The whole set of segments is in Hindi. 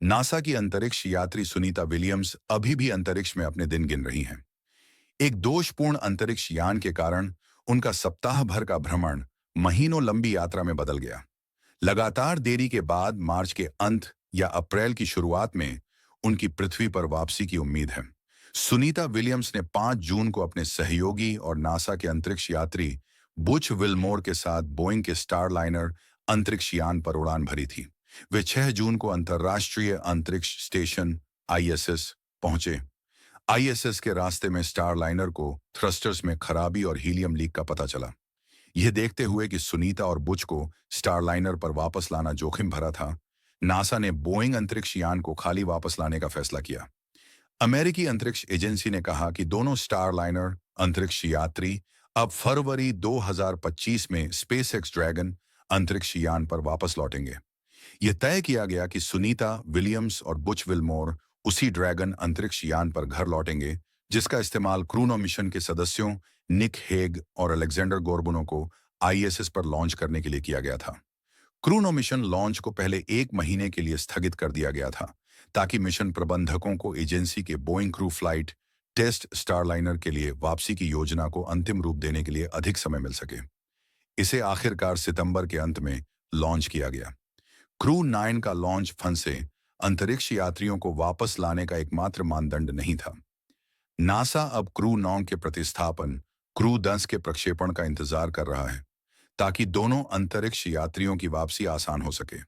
नासा की अंतरिक्ष यात्री सुनीता विलियम्स अभी भी अंतरिक्ष में अपने दिन गिन रही हैं। एक दोषपूर्ण अंतरिक्ष यान के कारण उनका सप्ताह भर का भ्रमण महीनों लंबी यात्रा में बदल गया। लगातार देरी के बाद मार्च के अंत या अप्रैल की शुरुआत में उनकी पृथ्वी पर वापसी की उम्मीद है। सुनीता विलियम्स ने 5 जून को अपने सहयोगी और नासा के अंतरिक्ष यात्री बुच विल्मोर के साथ बोइंग के स्टारलाइनर अंतरिक्ष यान पर उड़ान भरी थी। वे 6 जून को अंतर्राष्ट्रीय अंतरिक्ष स्टेशन आईएसएस पहुंचे। आईएसएस के रास्ते में स्टारलाइनर को थ्रस्टर्स में खराबी और हीलियम लीक का पता चला। यह देखते हुए कि सुनीता और बुच को स्टारलाइनर पर वापस लाना जोखिम भरा था, नासा ने बोइंग अंतरिक्ष यान को खाली वापस लाने का फैसला किया। अमेरिकी अंतरिक्ष एजेंसी ने कहा कि दोनों स्टारलाइनर अंतरिक्ष यात्री अब फरवरी 2025 में स्पेसएक्स ड्रैगन अंतरिक्ष यान पर वापस लौटेंगे। यह तय किया गया कि सुनीता विलियम्स और बुच विल्मोर उसी ड्रैगन अंतरिक्ष यान पर घर लौटेंगे, जिसका इस्तेमाल क्रूनो मिशन के सदस्यों निक हेग और अलेक्जेंडर गोर्बुनो को आईएसएस पर लॉन्च करने के लिए किया गया था। क्रूनो मिशन लॉन्च को पहले 1 महीने के लिए स्थगित कर दिया गया था, ताकि मिशन प्रबंधकों को एजेंसी के Boeing crew flight test Starliner के लिए वापसी की योजना को अंतिम रूप देने के लिए अधिक समय मिल सके। इसे आखिरकार सितंबर के अंत में लॉन्च किया गया। क्रू 9 का लॉन्च फंसे अंतरिक्ष यात्रियों को वापस लाने का एकमात्र मानदंड नहीं था। नासा अब क्रू 9 के प्रतिस्थापन क्रू 10 के प्रक्षेपण का इंतजार कर रहा है, ताकि दोनों अंतरिक्ष यात्रियों की वापसी आसान हो सके।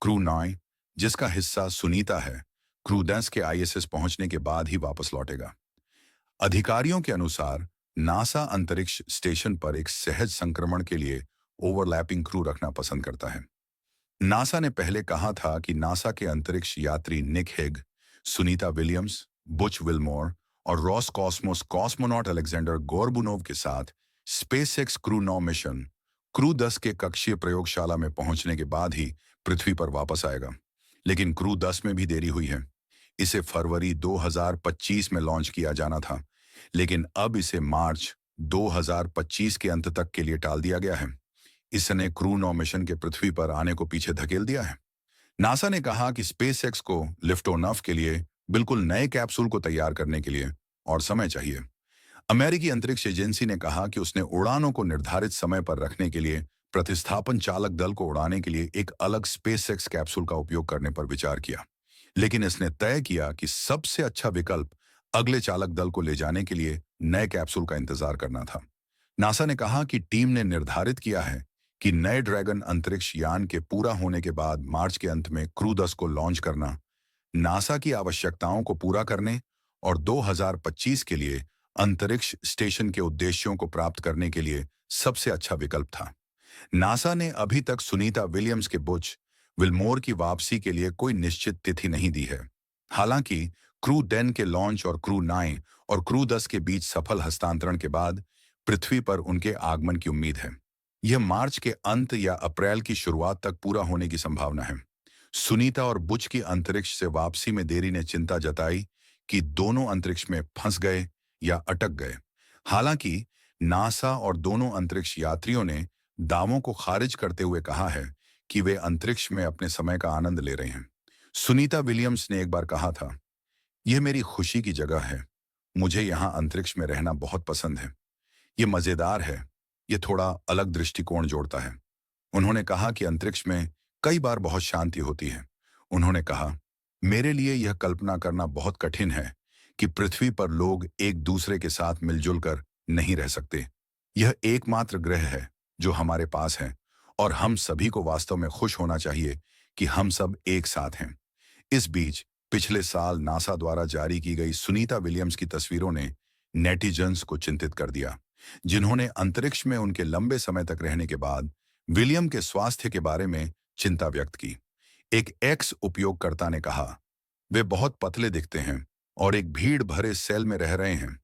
क्रू 9, जिसका हिस्सा सुनीता है, क्रू 10 के आईएसएस पहुंचने के बाद ही वापस लौटेगा। अधिकारियों के अनुसार नासा अंतरिक्ष स्टेशन पर एक सहज संक्रमण के लिए ओवरलैपिंग क्रू रखना पसंद करता है। नासा ने पहले कहा था कि नासा के अंतरिक्ष यात्री Nick Hague, Sunita Williams, Butch Wilmore और Roscosmos cosmonaut Alexander Gorbunov के साथ स्पेसएक्स क्रू 9 मिशन क्रू 10 के कक्षीय प्रयोगशाला में पहुंचने के बाद ही पृथ्वी पर वापस आएगा। लेकिन क्रू 10 में भी देरी हुई है। इसे फरवरी 2025 में लॉन्च किया जाना था, लेकिन अब इसे मार्च 2025 के अंत तक के लिए टाल दिया गया है। इसने क्रू 9 मिशन के पृथ्वी पर आने को पीछे धकेल दिया है। नासा ने कहा कि स्पेसएक्स को लिफ्ट ऑफ के लिए बिल्कुल नए कैप्सूल को तैयार करने के लिए और समय चाहिए। अमेरिकी अंतरिक्ष एजेंसी ने कहा कि उसने उड़ानों को निर्धारित समय पर रखने के लिए प्रतिस्थापन चालक दल को उड़ाने के लिए एक अलग स्पेसएक्स कैप्सूल का उपयोग करने पर विचार किया, लेकिन इसने तय किया कि सबसे अच्छा विकल्प अगले चालक दल को ले जाने के लिए नए कैप्सूल का इंतजार करना था। नासा ने कहा कि टीम ने निर्धारित किया है कि नए ड्रैगन अंतरिक्ष यान के पूरा होने के बाद मार्च के अंत में क्रू 10 को लॉन्च करना नासा की आवश्यकताओं को पूरा करने और 2025 के लिए अंतरिक्ष स्टेशन के उद्देश्यों को प्राप्त करने के लिए सबसे अच्छा विकल्प था। नासा ने अभी तक सुनीता विलियम्स के बुच विल्मोर की वापसी के लिए कोई निश्चित तिथि नहीं दी है। हालांकि क्रू 10 के लॉन्च और क्रू 9 और क्रू 10 के बीच सफल हस्तांतरण के बाद पृथ्वी पर उनके आगमन की उम्मीद है। यह मार्च के अंत या अप्रैल की शुरुआत तक पूरा होने की संभावना है। सुनीता और बुच की अंतरिक्ष से वापसी में देरी ने चिंता जताई कि दोनों अंतरिक्ष में फंस गए या अटक गए। हालांकि नासा और दोनों अंतरिक्ष यात्रियों ने दावों को खारिज करते हुए कहा है कि वे अंतरिक्ष में अपने समय का आनंद ले रहे हैं। सुनीता विलियम्स ने एक बार कहा था, यह मेरी खुशी की जगह है। मुझे यहाँ अंतरिक्ष में रहना बहुत पसंद है। ये मजेदार है। ये थोड़ा अलग दृष्टिकोण जोड़ता है। उन्होंने कहा कि अंतरिक्ष में कई बार बहुत शांति होती है। उन्होंने कहा, मेरे लिए यह कल्पना करना बहुत कठिन है कि पृथ्वी पर लोग एक दूसरे के साथ मिलजुल कर नहीं रह सकते। यह एकमात्र ग्रह है जो हमारे पास है और हम सभी को वास्तव में खुश होना चाहिए कि हम सब एक साथ हैं। इस बीच पिछले साल नासा द्वारा जारी की गई सुनीता विलियम्स की तस्वीरों ने नेटिजन्स को चिंतित कर दिया, जिन्होंने अंतरिक्ष में उनके लंबे समय तक रहने के बाद विलियम के स्वास्थ्य के बारे में चिंता व्यक्त की। एक एक्स उपयोगकर्ता ने कहा, वे बहुत पतले दिखते हैं और एक भीड़ भरे सेल में रह रहे हैं।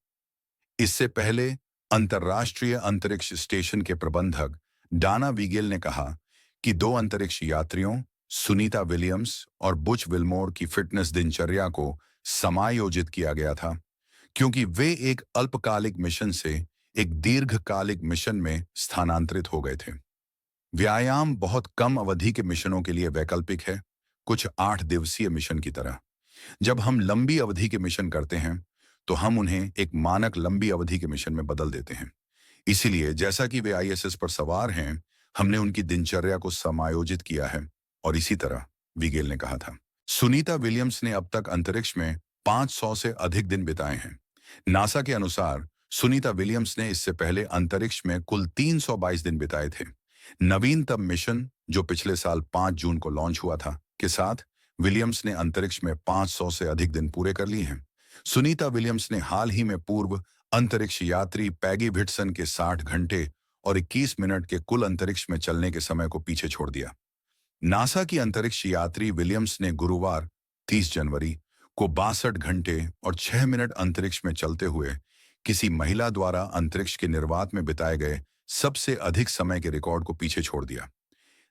इससे पहले अंतर्राष्ट्रीय अंतरिक्ष स्टेशन के प्रबंधक डाना वीगेल ने कहा कि 2 अंतरिक्ष यात्रियों सुनीता विलियम्स और बुच विल्मोर की फिटनेस दिनचर्या को समायोजित किया गया था, क्योंकि वे एक अल्पकालिक मिशन से एक दीर्घकालिक मिशन में स्थानांतरित हो गए थे। व्यायाम बहुत कम अवधि के मिशनों के लिए वैकल्पिक है, कुछ 8 दिवसीय मिशन की तरह। जब हम लंबी अवधि के मिशन करते हैं, तो हम उन्हें एक मानक लंबी अवधि के मिशन में बदल देते हैं। इसीलिए जैसा कि वे आईएसएस पर सवार हैं, हमने उनकी दिनचर्या को समायोजित किया है और इसी तरह विगेल ने कहा था। सुनीता विलियम्स ने अब तक अंतरिक्ष में 500 से अधिक दिन बिताए हैं। नासा के अनुसार सुनीता विलियम्स ने इससे पहले अंतरिक्ष में कुल 322 दिन बिताए थे। नवीनतम मिशन, जो पिछले साल 5 जून को लॉन्च हुआ था, के साथ विलियम्स ने अंतरिक्ष में 500 से अधिक दिन पूरे कर लिए हैं। सुनीता विलियम्स ने हाल ही में पूर्व अंतरिक्ष यात्री पैगी व्हिटसन के 60 घंटे और 21 मिनट के कुल अंतरिक्ष में चलने के समय को पीछे छोड़ दिया। नासा की अंतरिक्ष यात्री विलियम्स ने गुरुवार 30 जनवरी को 62 घंटे और 6 मिनट अंतरिक्ष में चलते हुए किसी महिला द्वारा अंतरिक्ष के निर्वात में बिताए गए सबसे अधिक समय के रिकॉर्ड को पीछे छोड़ दिया।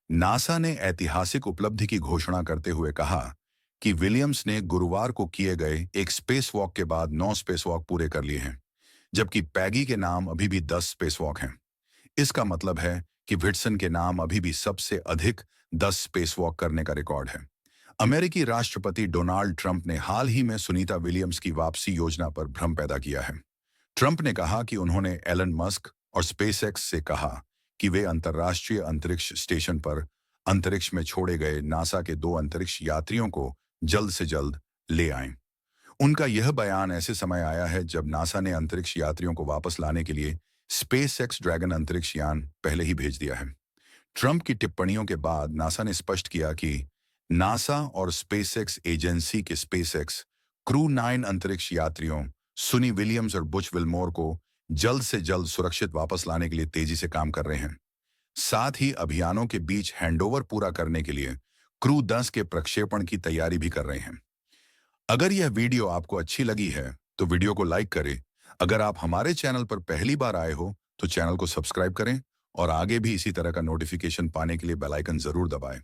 नासा ने ऐतिहासिक उपलब्धि की घोषणा करते हुए कहा कि विलियम्स ने गुरुवार को किए गए एक स्पेस वॉक के बाद 9 स्पेस वॉक पूरे कर लिए हैं, जबकि पैगी के नाम अभी भी 10 स्पेस वॉक हैं। इसका मतलब है कि व्हिटसन के नाम अभी भी सबसे अधिक 10 स्पेस वॉक करने का रिकॉर्ड है। अमेरिकी राष्ट्रपति डोनाल्ड ट्रंप ने हाल ही में सुनीता विलियम्स की वापसी योजना पर भ्रम पैदा किया है। ट्रंप ने कहा कि उन्होंने एलन मस्क और स्पेसएक्स से कहा कि वे अंतर्राष्ट्रीय अंतरिक्ष स्टेशन पर अंतरिक्ष में छोड़े गए नासा के 2 अंतरिक्ष यात्रियों को जल्द से जल्द ले आएं। उनका यह बयान ऐसे समय आया है जब नासा ने अंतरिक्ष यात्रियों को वापस लाने के लिए स्पेसएक्स ड्रैगन अंतरिक्ष यान पहले ही भेज दिया है। ट्रंप की टिप्पणियों के बाद नासा ने स्पष्ट किया कि नासा और स्पेसएक्स एजेंसी के स्पेसएक्स क्रू 9 अंतरिक्ष यात्रियों सुनी विलियम्स और बुच विल्मोर को जल्द से जल्द सुरक्षित वापस लाने के लिए तेजी से काम कर रहे हैं। साथ ही अभियानों के बीच हैंडओवर पूरा करने के लिए क्रू 10 के प्रक्षेपण की तैयारी भी कर रहे हैं। अगर यह वीडियो आपको अच्छी लगी है तो वीडियो को लाइक करें। अगर आप हमारे चैनल पर पहली बार आए हो तो चैनल को सब्सक्राइब करें और आगे भी इसी तरह का नोटिफिकेशन पाने के लिए बेल आइकन जरूर दबाएं।